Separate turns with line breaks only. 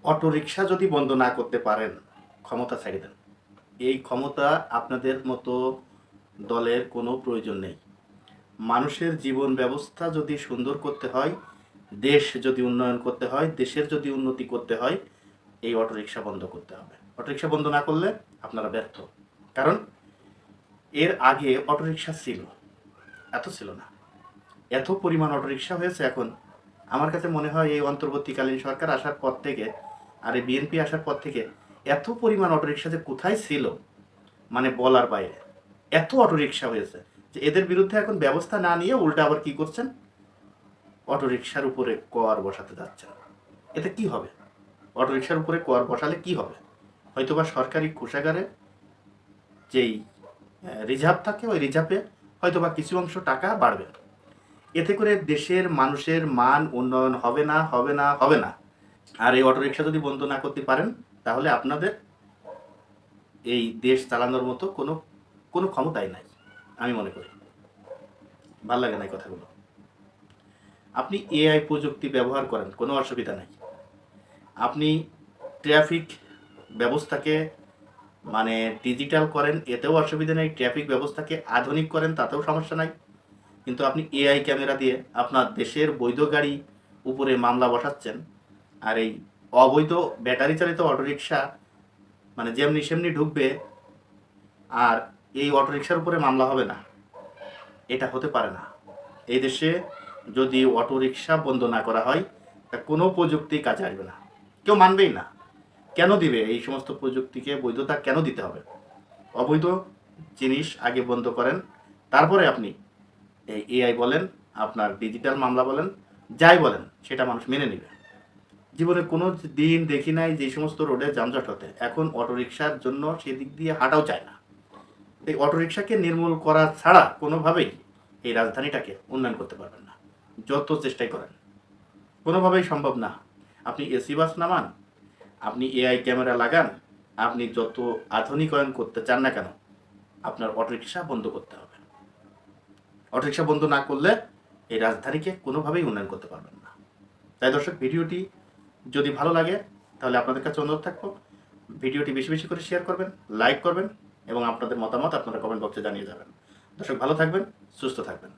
Autorickshaw যদি বন্ধ না করতে পারেন, ক্ষমতা ছাড়িয়ে দেন। এই ক্ষমতা আপনাদের মতো দলের কোনো প্রয়োজন নেই। মানুষের জীবন ব্যবস্থা যদি সুন্দর করতে হয়, দেশ যদি উন্নয়ন করতে হয়, দেশের যদি উন্নতি করতে হয়, এই অটোরিকশা বন্ধ করতে হবে। অটোরিকশা বন্ধ না করলে আপনারা ব্যর্থ। কারণ এর আগে অটোরিকশা ছিল, এত ছিল না। এত পরিমাণ অটোরিকশা হয়েছে এখন। আমার কাছে মনে হয় এই অন্তর্বর্তীকালীন সরকার আসার পর থেকে আর এই বিএনপি আসার পর থেকে এত পরিমাণ অটোরিকশা যে কোথায় ছিল মানে বলার বাইরে। এত অটোরিকশা হয়েছে যে এদের বিরুদ্ধে এখন ব্যবস্থা না নিয়ে উল্টা আবার কি করছেন, অটোরিকশার উপরে কর বসাতে যাচ্ছেন। এতে কি হবে? অটোরিকশার উপরে কর বসালে কি হবে? হয়তোবা সরকারি কোষাগারে যেই রিজার্ভ থাকে ওই রিজার্ভে হয়তোবা কিছু অংশ টাকা বাড়বে। এতে করে দেশের মানুষের মান উন্নয়ন হবে না, হবে না, হবে না। আর এই অটোরিকশা যদি বন্ধ না করতে পারেন তাহলে আপনাদের এই দেশ চালানোর মতো কোনো কোনো ক্ষমতাই নাই আমি মনে করি। ভাল লাগে না এই কথাগুলো। আপনি এআই প্রযুক্তি ব্যবহার করেন, কোনো অসুবিধা নাই। আপনি ট্রাফিক ব্যবস্থাকে মানে ডিজিটাল করেন, এতেও অসুবিধা নেই। ট্রাফিক ব্যবস্থাকে আধুনিক করেন, তাতেও সমস্যা নাই। কিন্তু আপনি এআই ক্যামেরা দিয়ে আপনার দেশের বৈধ গাড়ি উপরে মামলা বসাচ্ছেন। আর এই অবৈধ ব্যাটারি চালিত অটোরিকশা মানে যেমনি সেমনি ঢুকবে আর এই অটোরিকশার উপরে মামলা হবে না, এটা হতে পারে না। এই দেশে যদি অটোরিকশা বন্ধ না করা হয় তা কোনো প্রযুক্তি কাজে আসবে না, কেউ মানবেই না। কেন দিবে এই সমস্ত প্রযুক্তিকে বৈধতা কেন দিতে হবে? অবৈধ জিনিস আগে বন্ধ করেন, তারপরে আপনি এই এআই বলেন, আপনার ডিজিটাল মামলা বলেন, যাই বলেন সেটা মানুষ মেনে নেবে। জীবনে কোনো দিন দেখি নাই যে সমস্ত রোডে যানজট হতে, এখন অটোরিকশার জন্য সেদিক দিয়ে হাঁটাও চায় না। এই অটোরিকশাকে নির্মূল করা ছাড়া কোনোভাবেই এই রাজধানীটাকে উন্নয়ন করতে পারবেন না, যত চেষ্টাই করেন। কোনোভাবেই সম্ভব না। আপনি এসি বাস নামান, আপনি এআই ক্যামেরা লাগান, আপনি যত আধুনিকায়ন করতে চান না কেন, আপনার অটোরিকশা বন্ধ করতে হবে। অটোরিকশা বন্ধ না করলে এই রাজধানীকে কোনোভাবেই উন্নয়ন করতে পারবেন না। তাই দর্শক, ভিডিওটি যদি ভালো লাগে তাহলে আপনাদের কাছে অনুরোধ থাকবো, ভিডিওটি বেশি বেশি করে শেয়ার করবেন, লাইক করবেন এবং আপনাদের মতামত আপনারা কমেন্ট বক্সে জানিয়ে যাবেন। দর্শক, ভালো থাকবেন, সুস্থ থাকবেন।